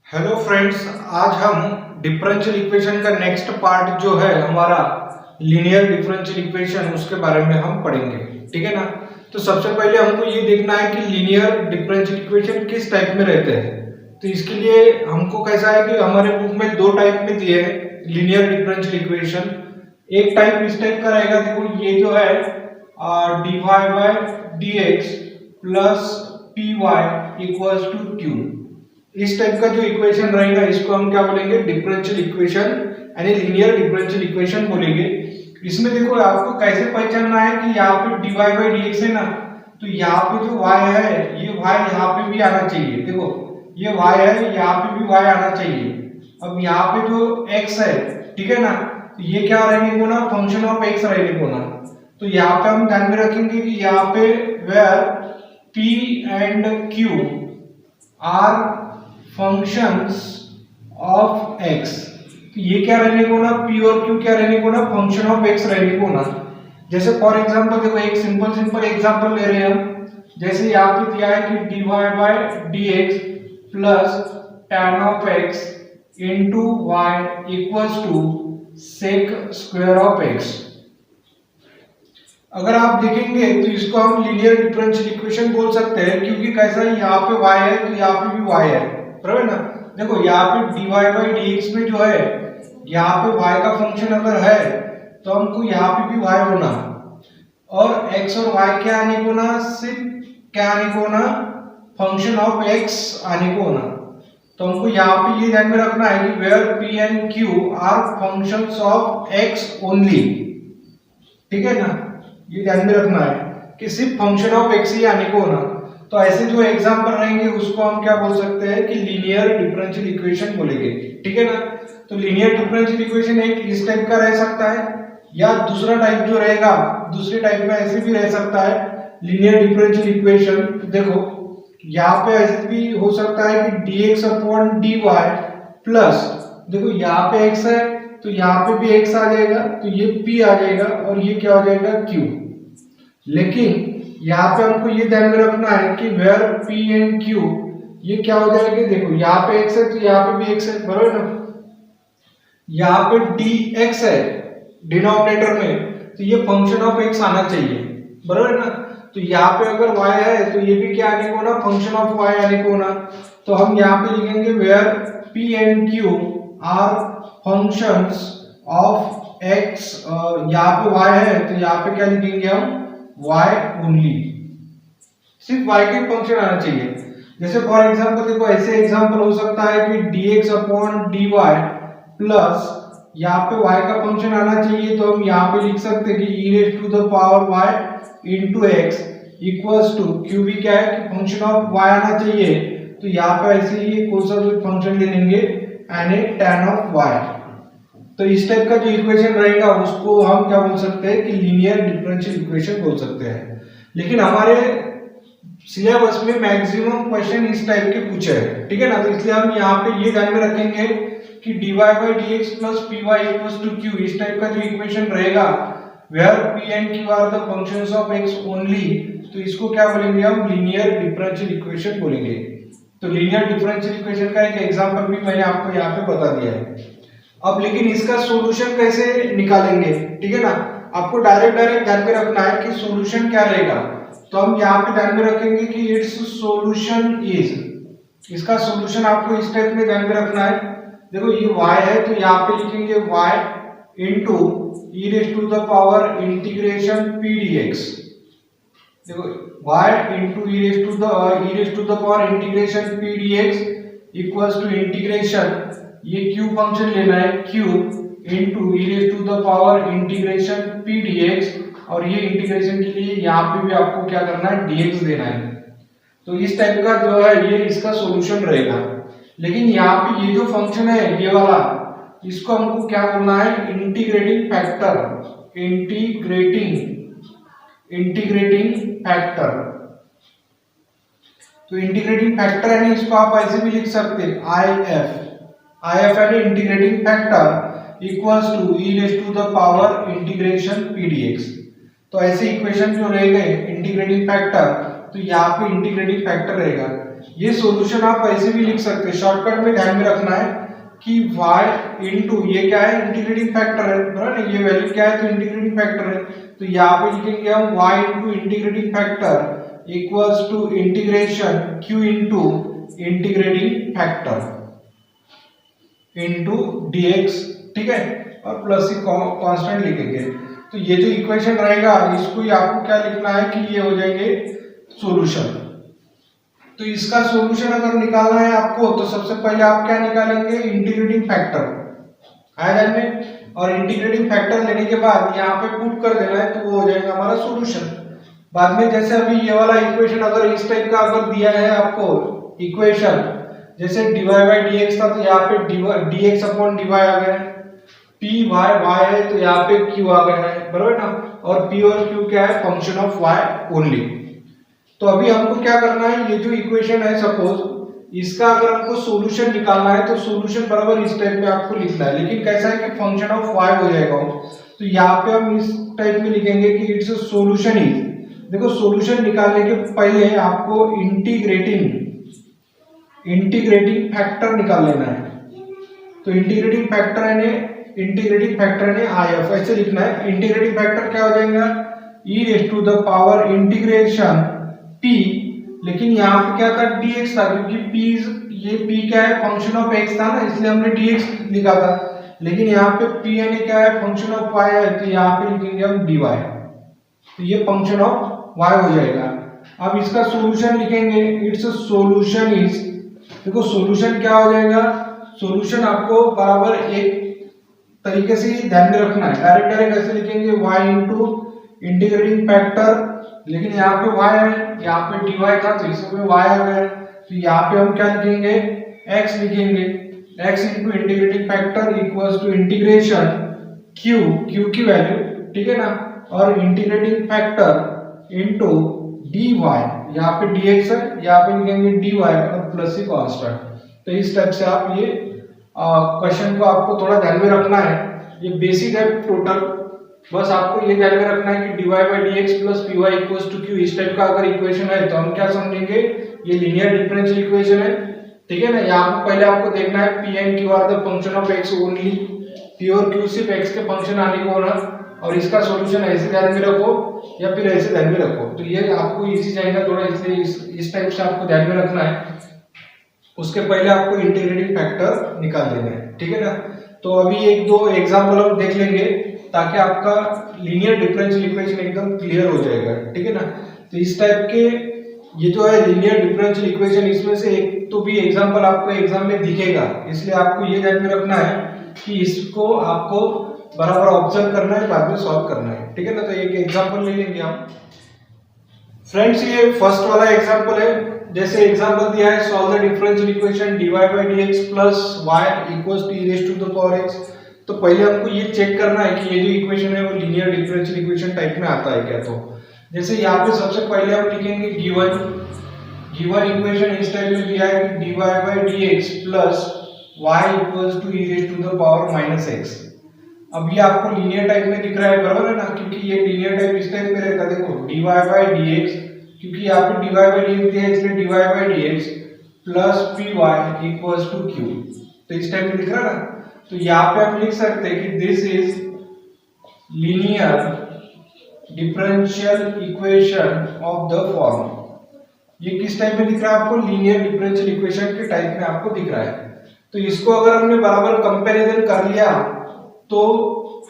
Hello friends, आज हम differential equation का नेक्स्ट पार्ट जो है हमारा लीनियर डिफरेंशियल इक्वेशन उसके बारे में हम पढ़ेंगे। ठीक है ना। तो सबसे पहले हमको ये देखना है कि लीनियर डिफरेंशियल इक्वेशन किस टाइप में रहते हैं। तो इसके लिए हमको कैसा है कि हमारे बुक में दो टाइप में दिए हैं लीनियर डिफरेंशियल इक्वेशन। एक टाइप इस टाइप का रहेगा, देखो ये जो है dy by dx plus py equals to q। इस टाइप का जो इक्वेशन रहेगा इसको हम क्या बोलेंगे, डिफरेंशियल इक्वेशन यानी लीनियर डिफरेंशियल इक्वेशन बोलेंगे। इसमें देखो आपको कैसे पहचानना है कि यहाँ पे dy बाई dx है ना, तो यहाँ पे जो y है ये y यहाँ पे भी आना चाहिए। देखो ये y है, यहाँ पे भी y आना चाहिए। अब यहाँ पे जो x है, ठीक है ना, तो ये क्या रहने को ना, फंक्शन ऑफ x रहने को ना। तो यहाँ पे हम ध्यान में रखेंगे कि यहाँ पे where p and q are functions of x, तो ये क्या रहने को ना, p और q क्या रहने को ना, फंक्शन ऑफ x रहने को ना। जैसे फॉर एग्जांपल देखो एक सिंपल एग्जांपल ले रहे हैं हम। जैसे यहाँ पे दिया है कि dy by dx plus tan of x into y equals to sec square of x। अगर आप देखेंगे तो इसको हम लीनियर डिफरेंशियल इक्वेशन बोल सकते हैं, क्योंकि कैसा है यहाँ पे y है तो यहाँ पे भी y है, बराबर ना। देखो यहाँ पे dy बाई dx में जो है यहाँ पे y का फंक्शन अगर है तो हमको यहाँ पे भी y होना, और x और y क्या आने को ना, सिर्फ क्या आने को ना, फंक्शन ऑफ x आने को ना। तो हमको यहाँ पे ये ध्यान में रखना है कि where p and q are functions of x only. ठीक है ना, ये ध्यान में रखना है कि सिर्फ फंक्शन ऑफ x ही आने को ना। तो ऐसे जो एग्जांपल रहेंगे उसको हम क्या बोल सकते हैं कि लीनियर डिफरेंशियल इक्वेशन बोलेंगे। ठीक है ना। तो लीनियर डिफरेंशियल इक्वेशन एक इस टाइप का रह सकता है, या दूसरा टाइप जो रहेगा दूसरे टाइप में ऐसे भी रह सकता है लीनियर डिफरेंशियल इक्वेशन। देखो यहाँ पे ऐसे भी हो सकता है कि dx अपॉन dy प्लस, देखो यहाँ पे x है तो यहाँ पे भी x आ जाएगा, तो ये p आ जाएगा और ये क्या हो जाएगा q। लेकिन यहाँ पे हमको ये ध्यान में रखना है कि वेयर p एंड q ये क्या हो जाएगा, देखो यहाँ पे x है तो यहाँ पे भी x है, बराबर ना। यहाँ पे dx है डिनोमिनेटर में, तो ये फंक्शन ऑफ x आना चाहिए, बराबर ना। तो यहाँ पे अगर y है तो ये भी क्या आने को ना, फंक्शन ऑफ y आने को ना। तो हम यहाँ पे लिखेंगे where p and q are functions of x। यहाँ पे y है तो यहाँ पे क्या लिखेंगे हम, y ओनली, सिर्फ y के फंक्शन आना चाहिए। जैसे फॉर एग्जांपल देखो ऐसे एग्जांपल हो सकता है कि dx अपॉन dy प्लस यहाँ पे y का फंक्शन आना चाहिए, तो हम यहाँ पे लिख सकते हैं कि e raise to the power y into x equals to, q भी क्या है कि फंक्शन ऑफ y आना चाहिए, तो यहाँ पे ऐसे ही कौन सा फंक्शन ले लेंगे, यानी tan ऑफ y। तो इस टाइप का जो इक्वेशन रहेगा उसको हम क्या बोल सकते हैं कि लीनियर डिफरेंशियल इक्वेशन बोल सकते हैं। लेकिन हमारे सिलेबस में मैक्सिमम क्वेश्चन इस टाइप के पूछे हैं, ठीक है ना। तो इसलिए हम यहाँ पे ये ध्यान में रखेंगे कि dy by dx plus py equals to q, इस टाइप का जो इक्वेशन रहेगा where p and q are the functions of x only, तो इसको क्या बोलेंगे हम, लीनियर डिफरेंशियल इक्वेशन बोलेंगे। तो लीनियर डिफरेंशियल इक्वेशन का एक एग्जांपल भी मैंने आपको यहाँ पे बता दिया है। अब लेकिन इसका सॉल्यूशन कैसे निकालेंगे, ठीक है ना। आपको डायरेक्ट ध्यान में रखना है कि सॉल्यूशन क्या रहेगा। तो हम यहाँ पे ध्यान में रखेंगे कि इट्स सॉल्यूशन इज, इसका सॉल्यूशन आपको इस टाइप में ध्यान में रखना है। देखो ये y है तो यहाँ पे लिखेंगे y into e raise to the power integration p dx। देखो y into e raise to the power integration p dx equals to integration, ये q फंक्शन लेना है q into e raise to the power integration p dx, और ये integration के लिए यहाँ पे भी आपको क्या करना है, dx देना है। तो इस टाइप का जो है ये इसका सॉल्यूशन रहेगा। लेकिन यहाँ पे ये जो फंक्शन है ये वाला, इसको हमको क्या करना है, इंटीग्रेटिंग फैक्टर, इंटीग्रेटिंग फैक्टर। तो इंटीग्रेटिंग फैक्टर है, इसको आप ऐसे भी लिख सकते हैं IF है integrating factor equals to e raise to the power integration p dx। तो ऐसे इक्वेशन जो रहेंगे इंटीग्रेटिंग फैक्टर, तो यहाँ पे इंटीग्रेटिंग फैक्टर रहेगा। ये सॉल्यूशन आप ऐसे भी लिख सकते हैं, शॉर्टकट में ध्यान में रखना है कि y इंटू ये क्या है, इंटीग्रेटिंग फैक्टर है, बराबर ना, ये वैल्यू क्या है तो इंटीग्रेटिंग फैक्टर है, तो यहाँ पे लिखेंगे हम y into integrating factor equals to integration q into integrating factor into dx, ठीक है, और प्लस ही कांस्टेंट लिखेंगे। तो ये जो इक्वेशन रहेगा इसको ही आपको क्या लिखना है कि ये हो जाएंगे सॉल्यूशन। तो इसका सॉल्यूशन अगर निकालना है आपको तो सबसे पहले आप क्या निकालेंगे, इंटीग्रेटिंग फैक्टर आया ध्यान में, और इंटीग्रेटिंग फैक्टर लेने के बाद यहाँ पे पुट कर देना है तो वो हो जाएगा हमारा सॉल्यूशन। बाद में जैसे अभी ये वाला इक्वेशन अगर इस टाइप का अगर दिया है आपको इक्वेशन, जैसे dy बाई dx था तो यहाँ पे dx अपॉन dy आ गया है, p y है तो यहाँ पे q आ गया है, बराबर ना, और p और q क्या है, फंक्शन ऑफ y ओनली। तो अभी हमको क्या करना है, ये जो इक्वेशन है सपोज इसका अगर हमको सॉल्यूशन निकालना है तो सॉल्यूशन बराबर इस टाइप में आपको लिखना है, लेकिन कैसा है कि फंक्शन ऑफ y हो जाएगा। तो यहाँ पे हम इस टाइप में लिखेंगे कि इट्स अ सॉल्यूशन इज, देखो सॉल्यूशन निकालने के पहले आपको इंटीग्रेटिंग फैक्टर निकाल लेना है। तो इंटीग्रेटिंग फैक्टर ने IF ऐसे लिखना है। इंटीग्रेटिंग फैक्टर क्या हो जाएगा, e raise to the power integration p, लेकिन यहाँ पे क्या था dx था, क्योंकि ये p क्या है, फंक्शन ऑफ x था ना, इसलिए हमने dx लिखा था, लेकिन यहाँ पे p यानी क्या है, फंक्शन ऑफ y है, तो यहाँ पे लिखेंगे हम dy, तो ये फंक्शन ऑफ y हो जाएगा। अब इसका सॉल्यूशन लिखेंगे, इट्स अ सॉल्यूशन इज, देखो सॉल्यूशन क्या हो जाएगा, सॉल्यूशन आपको बराबर एक तरीके से ध्यान में रखना है, डायरेक्ट ऐसे लिखेंगे y इंटू इंटीग्रेटिंग फैक्टर, लेकिन यहाँ पे y है, यहाँ पे dy था तो इसमें y आ गया, तो यहाँ पे हम क्या लिखेंगे, x लिखेंगे, x into integrating factor equals to integration q की वैल्यू, ठीक है ना, और इंटीग्रेटिंग फैक्टर इंटू dy, यहाँ पे dx है, यहाँ पे लिखेंगे dy और प्लस ही कांस्टेंट। तो इस टाइप से आप ये क्वेश्चन को आपको थोड़ा ध्यान में रखना है, ये बेसिक है टोटल, बस आपको ये ध्यान में रखना है कि dy by dx plus py equals to q, इस टाइप का अगर इक्वेशन है तो हम क्या समझेंगे, ये लीनियर डिफरेंशियल इक्वेशन है, ठीक है ना। यहाँ पे पहले आपको देखना है p and q are the function of x only, p और q सिर्फ x के फंक्शन आने को होना, और इसका सॉल्यूशन ऐसे ध्यान में रखो या फिर ऐसे ध्यान में रखो, तो ये आपको इजी जाएगा थोड़ा, इसलिए इस टाइप से आपको ध्यान में रखना है। उसके पहले आपको इंटीग्रेटिंग फैक्टर निकाल लेना है, ठीक है ना। तो अभी एक दो एग्जांपल हम देख लेंगे ताकि आपका लीनियर डिफरेंशियल इक्वेशन एकदम क्लियर हो जाएगा, ठीक है ना। तो इस टाइप के ये जो है लीनियर डिफरेंशियल इक्वेशन, इसमें से एक तो भी एग्जांपल आपको एग्जाम में दिखेगा, इसलिए आपको ये ध्यान में रखना है कि इसको आपको बराबर ऑब्जर्व करना है, बाद में सॉल्व करना है, ठीक है ना। तो एक एग्जांपल ले लेंगे हम फ्रेंड्स, ये फर्स्ट वाला एग्जांपल है, जैसे एग्जांपल दिया है solve the differential equation dy by dx plus y equals to e raise to the power x। तो पहले हमको ये चेक करना है कि ये जो इक्वेशन है वो लीनियर डिफरेंशियल इक्वेशन टाइप में आता है क्या। तो जैसे यहाँ पे सबसे पहले हम लिखेंगे गिवन इक्वेशन इस टाइप में दिया है कि dy by dx plus y equals to e raise to the power minus x। अब ये आपको लीनियर टाइप में दिख रहा है, बराबर है ना, क्योंकि ये लीनियर टाइप इस टाइप में रहता है। देखो dy बाई dx, क्योंकि यहाँ पे dy बाई dx दिया है इसलिए dy by dx plus py equals to q, तो इस टाइप में दिख रहा है ना। तो यहाँ पे हम लिख सकते हैं कि this is linear differential equation of the form. ये किस टाइप में दिख रहा है आपको, लीनियर डिफरेंशियल इक्वेशन के टाइप में आपको दिख रहा है। तो इसको अगर हमने बराबर कंपैरिजन कर लिया तो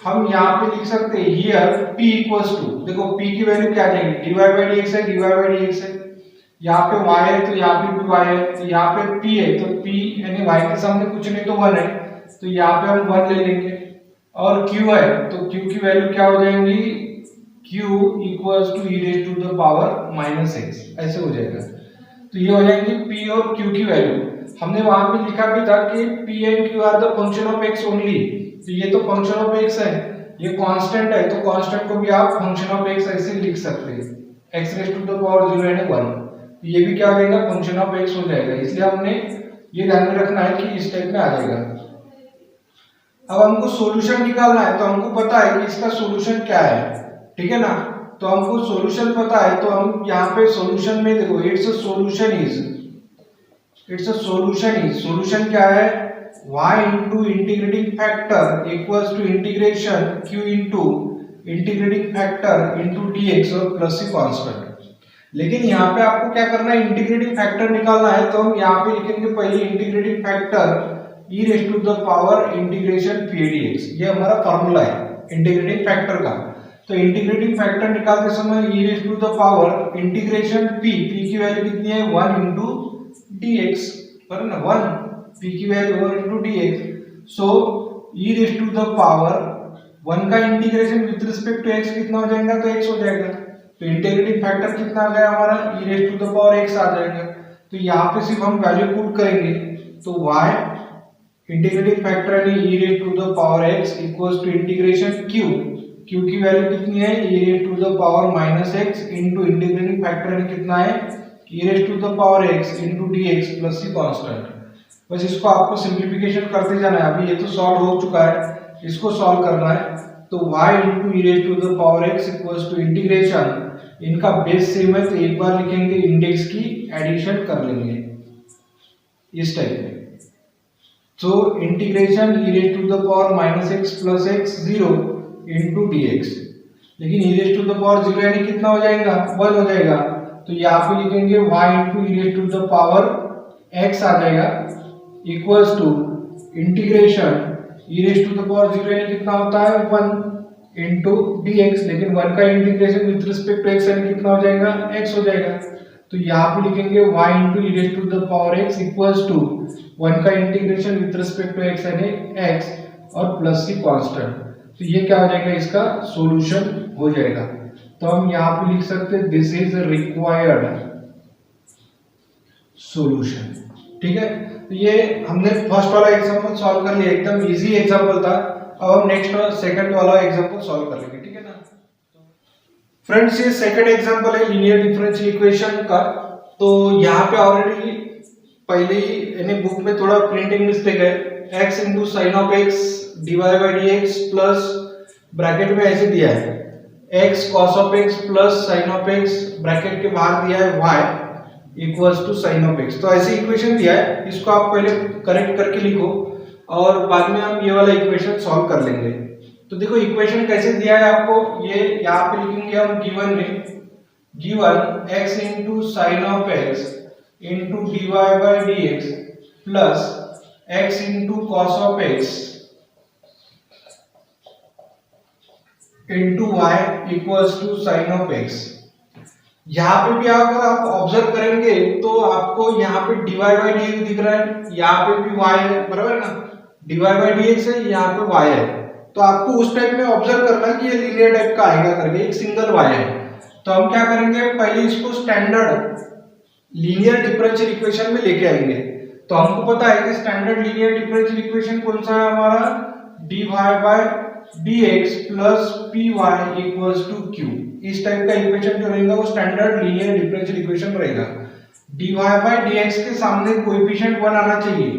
हम यहाँ पे लिख सकते हैं हियर p इक्वल्स टू, देखो p की वैल्यू क्या जाएगी, dy बाई dx है, dy बाई dx है, यहाँ पे y है तो यहाँ पे भी y है, तो यहाँ पे p है तो p यानी y के सामने कुछ नहीं तो 1 है, तो यहाँ पे हम 1 ले लेंगे, और q है तो q की वैल्यू क्या हो जाएंगी, q equals to e raise to the power minus x, ऐसे हो जाएगा। तो ये हो जाएंगी p और q की वैल्यू। हमने वहां पे लिखा भी था कि p and q are the function of x only, तो ये तो फंक्शन ऑफ x है, ये कांस्टेंट है, तो कांस्टेंट को भी आप फंक्शन ऑफ x ऐसे लिख सकते हैं, x raise to the power 0 and 1, ये भी क्या हो जाएगा, फंक्शन ऑफ x हो जाएगा। इसलिए हमने ये ध्यान में रखना है कि इस टाइप में आ जाएगा। अब हमको सॉल्यूशन निकालना है, तो हमको पता है कि इसका सॉल्यूशन क्या है, ठीक है ना। तो हमको सॉल्यूशन पता है, तो हम यहाँ पे सॉल्यूशन में देखो it's solution is, it's a solution is, solution क्या है, y into integrating factor equals to integration q into integrating factor into dx और प्लस सी कांस्टेंट। लेकिन यहाँ पे आपको क्या करना है, इंटीग्रेटिंग फैक्टर निकालना है, तो हम यहाँ पे लिखेंगे पहले integrating factor e raise to the power integration phi dx, ये हमारा फॉर्मूला है इंटीग्रेटिंग फैक्टर का। तो इंटीग्रेटिंग फैक्टर निकालते समय e raise to the power integration p की वैल्यू कितनी है 1 इंटू dx, पर ना 1 p की value 1 into dx, so e raise to the power 1 का integration with respect to x कितना हो जाएगा, तो x हो जाएगा। तो इंटीग्रेटिंग फैक्टर कितना आ गया हमारा, e raise to the power x आ जाएगा। तो यहाँ पे सिर्फ हम वैल्यू पुट करेंगे, तो y इंटीग्रेटिंग फैक्टर यानी e raise to the power x equals to integration q की वैल्यू कितनी है, e raise to the power minus x into integrating factor यानी कितना है, e raise to the power x into dx plus C constant. बस इसको आपको simplification करते जाना है। अभी ये तो सॉल्व हो चुका है, इसको सॉल्व करना है। तो y into e raise to the power x equals to integration, इनका बेस सेम है तो एक बार लिखेंगे, इंडेक्स की एडिशन कर लेंगे इस टाइप में। तो integration e raise to the power minus x plus x 0 into dx, लेकिन e raise to the power 0 यानी कितना हो जाएगा, 1 हो जाएगा। तो यहाँ पे लिखेंगे y into e raise to the power x आ जाएगा equals to integration e raise to the power 0 यानी कितना होता है 1 इंटू dx, लेकिन 1 का integration with respect to x यानी कितना हो जाएगा, x हो जाएगा। तो यहाँ पे लिखेंगे y into e raise to the power x equals to 1 का integration with respect to x यानी x और प्लस सी कांस्टेंट। तो ये क्या हो जाएगा, इसका सॉल्यूशन हो जाएगा। तो हम यहाँ पे लिख सकते हैं दिस इज रिक्वायर्ड सॉल्यूशन। ठीक है, तो ये हमने फर्स्ट वाला एग्जांपल सॉल्व कर लिया, एकदम इजी एग्जांपल था। अब हम नेक्स्ट सेकंड वाला एग्जांपल सॉल्व कर लेंगे, ठीक है ना। फ्रेंड्स ये सेकंड एग्जांपल है लीनियर डिफरेंशियल इक्वेशन का। तो यहाँ पे ऑलरेडी पहले ही यानी बुक में थोड़ा प्रिंटिंग मिस्टेक है, x into sine of x divide by dx plus bracket में ऐसे दिया है x cos of x plus sine of x, bracket के बाहर दिया है y equals to sine of x। तो ऐसे इक्वेशन दिया है, इसको आप पहले करेक्ट करके लिखो और बाद में हम ये वाला इक्वेशन सॉल्व कर लेंगे। तो देखो इक्वेशन कैसे दिया है आपको, ये यहाँ पे लिखेंगे हम गिवन में, given x into sine of x into dy by dx plus x into cos of x into y equals to sine of x। यहाँ पे भी अगर आप ऑब्जर्व करेंगे तो आपको यहाँ पे dy बाई dx दिख रहा है, यहाँ पे भी y है, बराबर ना, dy बाई dx है, यहाँ पे y है। तो आपको उस टाइप में ऑब्जर्व करना कि ये लीनियर टाइप का आएगा करके, एक सिंगल y है। तो हम क्या करेंगे, पहले इसको स्टैंडर्ड लीनियर डिफरेंशियल इक्वेशन में लेके आएंगे। तो हमको पता है कि स्टैंडर्ड लीनियर डिफरेंशियल इक्वेशन कौन सा है हमारा, dy by dx plus py equals to q। इस टाइप का इक्वेशन जो रहेगा वो स्टैंडर्ड लीनियर डिफरेंशियल इक्वेशन रहेगा। dy बाई dx के सामने कोएफिशिएंट 1 आना चाहिए,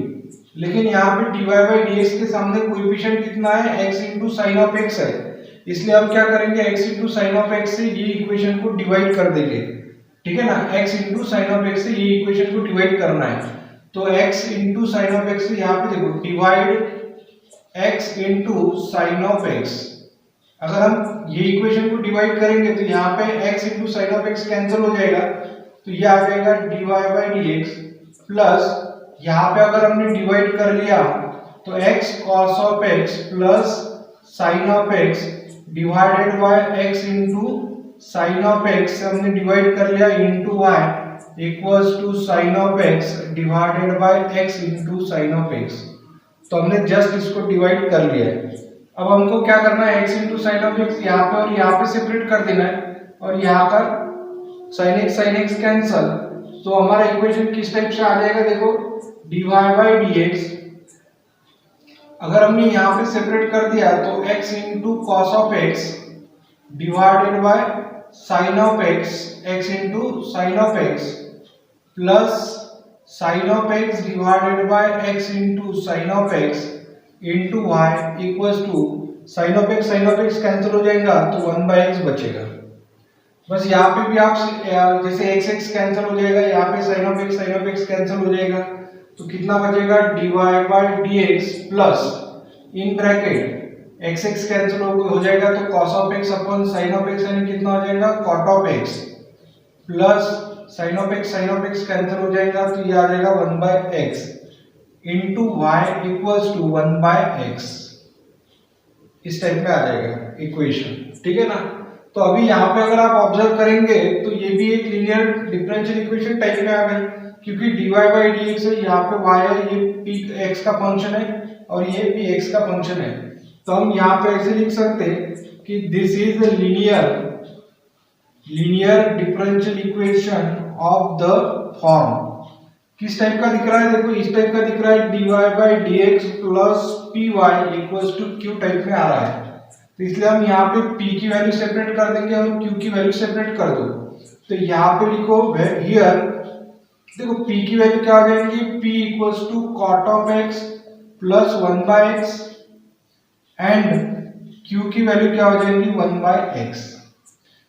लेकिन यहाँ पे dy बाई dx के सामने कोएफिशिएंट कितना है, x into sine of x है। इसलिए हम क्या करेंगे, x into sine of x से ये इक्वेशन को डिवाइड कर देंगे, ठीक है ना। x into sine of x से ये इक्वेशन को डिवाइड करना है। तो x into sine of x से यहाँ पे देखो divide x into sine of x, अगर हम ये इक्वेशन को डिवाइड करेंगे तो यहाँ पे x into sine of x cancel हो जाएगा, तो ये आ जाएगा dy बाई dx प्लस यहाँ पे अगर हमने डिवाइड कर लिया तो x cos of x plus sine of x divided by x into sine of x से हमने डिवाइड कर लिया into y equals to sine of x divided by x into sine of x। तो हमने just इसको divide कर लिया है। अब हमको क्या करना है, x into sine of x यहाँ पे और यहाँ पे सेपरेट कर देना है, और यहाँ पर sin x कैंसल। तो हमारा इक्वेशन किस टाइप से आ जाएगा, देखो dy बाई dx, अगर हमने यहाँ पे सेपरेट कर दिया तो x into cos of x divided by sine of x into sine of x plus sine of x divided by x into sine of x into y equals to sine of x cancel हो जाएगा तो 1 by x बचेगा। बस यहाँ पे भी आप जैसे x कैंसिल हो जाएगा, यहाँ पे साइन ऑफ x कैंसिल हो जाएगा, तो कितना बचेगा dy by dx plus in bracket x x cancel हो जाएगा तो cos ऑफ x अपन sin ऑफ x यानी कितना हो जाएगा cot of x plus sin of x cancel हो जाएगा तो ये आ जाएगा 1 by x into y equals to 1 by x। इस टाइप में आ जाएगा इक्वेशन, ठीक है ना। तो अभी यहाँ पे अगर आप ऑब्जर्व करेंगे तो ये भी एक लीनियर डिफरेंशियल इक्वेशन टाइप में आ गई, क्योंकि dy बाई dx है, यहाँ पे y है, ये p x का फंक्शन है और ये p x का फंक्शन है। तो हम यहाँ पे ऐसे लिख सकते हैं कि this is the linear differential equation of the form. किस टाइप का दिख रहा है, देखो इस टाइप का दिख रहा है, dy by dx plus py equals to q type में आ रहा है। तो इसलिए हम यहाँ पे p की वैल्यू सेपरेट कर देंगे और q की वैल्यू सेपरेट कर दो। तो यहाँ पे लिखो हियर, देखो p की वैल्यू क्या आ जाएगी, p equals to cot of x plus 1 by x and q की वैल्यू क्या हो जाएगी 1 बाय x।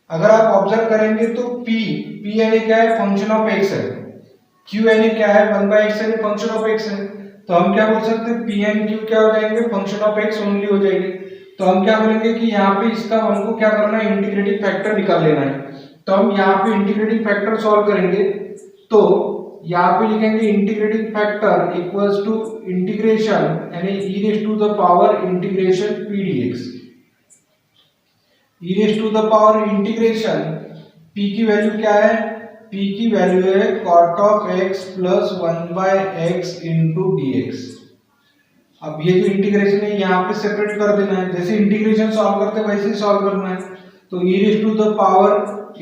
अगर आप ऑब्जर्व करेंगे तो p यानी क्या है, फंक्शन ऑफ x है, q यानी क्या है, 1 बाय x यानी फंक्शन ऑफ x है। तो हम क्या बोल सकते हैं, p एंड q क्या हो जाएंगे, फंक्शन ऑफ x ओनली हो जाएंगे। तो हम क्या बोलेंगे कि यहाँ पे इसका हमको क्या करना है, इंटीग्रेटिंग फैक्टर निकाल लेना है। तो हम यहाँ पे इंटीग्रेटिंग फैक्टर सॉल्व करेंगे, तो यहाँ पे लिखेंगे integrating factor equals to integration यानी e raise to the power integration p dx। e raise to the power integration p की वैल्यू क्या है, p की वैल्यू है cot of x plus 1 by x into dx। अब ये जो integration है यहाँ पे सेपरेट कर देना है, जैसे इंटीग्रेशन सॉल्व करते हैं वैसे ही सॉल्व करना है। तो e raise to the power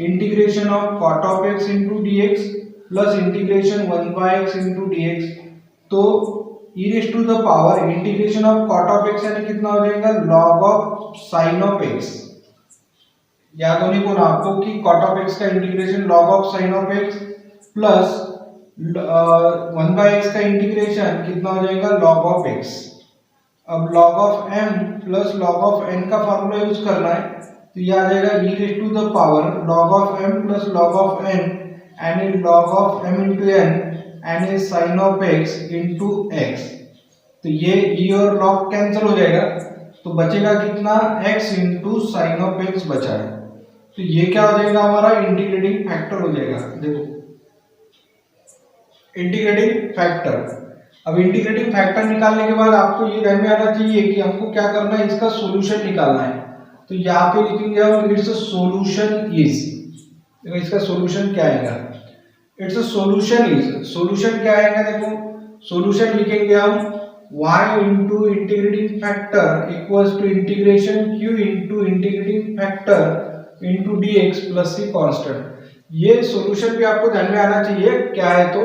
integration of cot of x into dx plus integration 1 by x into dx। तो e raise to the power integration of cot of x यानी कितना हो जाएगा, log of sin of x। याद होने को ना आपको कि cot ऑफ x का integration log of sin of x plus 1 by x का इंटीग्रेशन कितना हो जाएगा, log ऑफ x। अब log of m plus log of n का फार्मूला यूज करना है, तो ये आ जाएगा e raise to the power log of m plus log of n and log of m into n and sin of x into x। तो ये e और log कैंसिल हो जाएगा, तो बचेगा कितना, x into sin of x बचा है। तो ये क्या हो जाएगा, हमारा इंटीग्रेटिंग फैक्टर हो जाएगा। देखो इंटीग्रेटिंग फैक्टर। अब इंटीग्रेटिंग फैक्टर निकालने के बाद आपको ये ध्यान में आना चाहिए कि हमको क्या करना है, इसका सॉल्यूशन निकालना है। तो यहाँ पे लिखेंगे हम इट्स अ सॉल्यूशन इज, देखो इसका सॉल्यूशन क्या आएगा, it's a solution is, solution क्या आएगा, देखो सॉल्यूशन लिखेंगे हम y into integrating factor equals to integration q into integrating factor into dx plus c constant. ये सॉल्यूशन भी आपको ध्यान में आना चाहिए क्या है, तो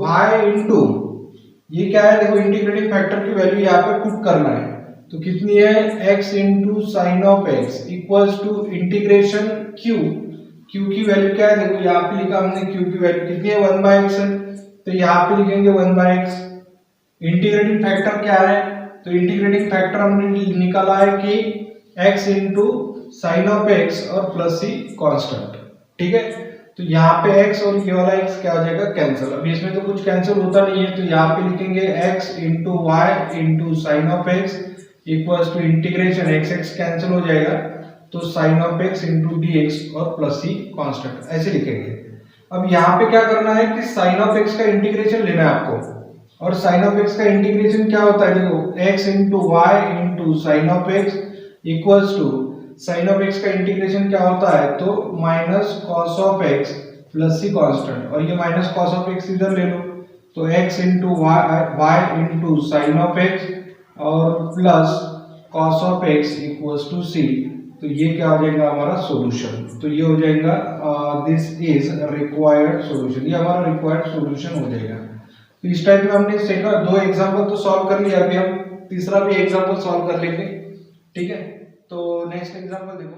y into ये क्या है, देखो इंटीग्रेटिंग फैक्टर की वैल्यू यहाँ पे पुट करना है, तो कितनी है, x into sin of x equals to integration q की वैल्यू क्या है, देखो यहाँ पे लिखा हमने q की वैल्यू कितनी है, 1 बाय x है, तो यहाँ पे लिखेंगे 1 बाय x। इंटीग्रेटिंग फैक्टर क्या है, तो इंटीग्रेटिंग फैक्टर हमने निकाला है कि x into sin of x और प्लस c कांस्टेंट, ठीक है। तो यहाँ पे x और ये वाला x क्या हो जाएगा, कैंसिल। अब इसमें तो कुछ कैंसिल होता नहीं है, तो यहाँ पे लिखेंगे x into y into sin of x equals to integration x cancel हो जाएगा, तो sin of x into dx और प्लस c कांस्टेंट ऐसे लिखेंगे। अब यहाँ पे क्या करना है कि sin ऑफ x का इंटीग्रेशन लेना है आपको, और sin ऑफ x का इंटीग्रेशन क्या होता है, देखो x into y into sin of x equals to sin of x का इंटीग्रेशन क्या होता है, तो minus cos of x plus c constant, और ये माइनस cos ऑफ x इधर ले लो, तो x into y into sin of x और plus cos of x equals to c। तो ये क्या हो जाएगा हमारा सॉल्यूशन, तो ये हो जाएगा दिस इज रिक्वायर्ड सॉल्यूशन, ये हमारा रिक्वायर्ड सॉल्यूशन हो जाएगा। तो इस टाइप में हमने सेकंड 2 एग्जांपल तो सॉल्व कर लिया, अभी हम तीसरा भी एग्जांपल सॉल्व कर लेंगे, ठीक है। तो नेक्स्ट एग्जांपल देखो,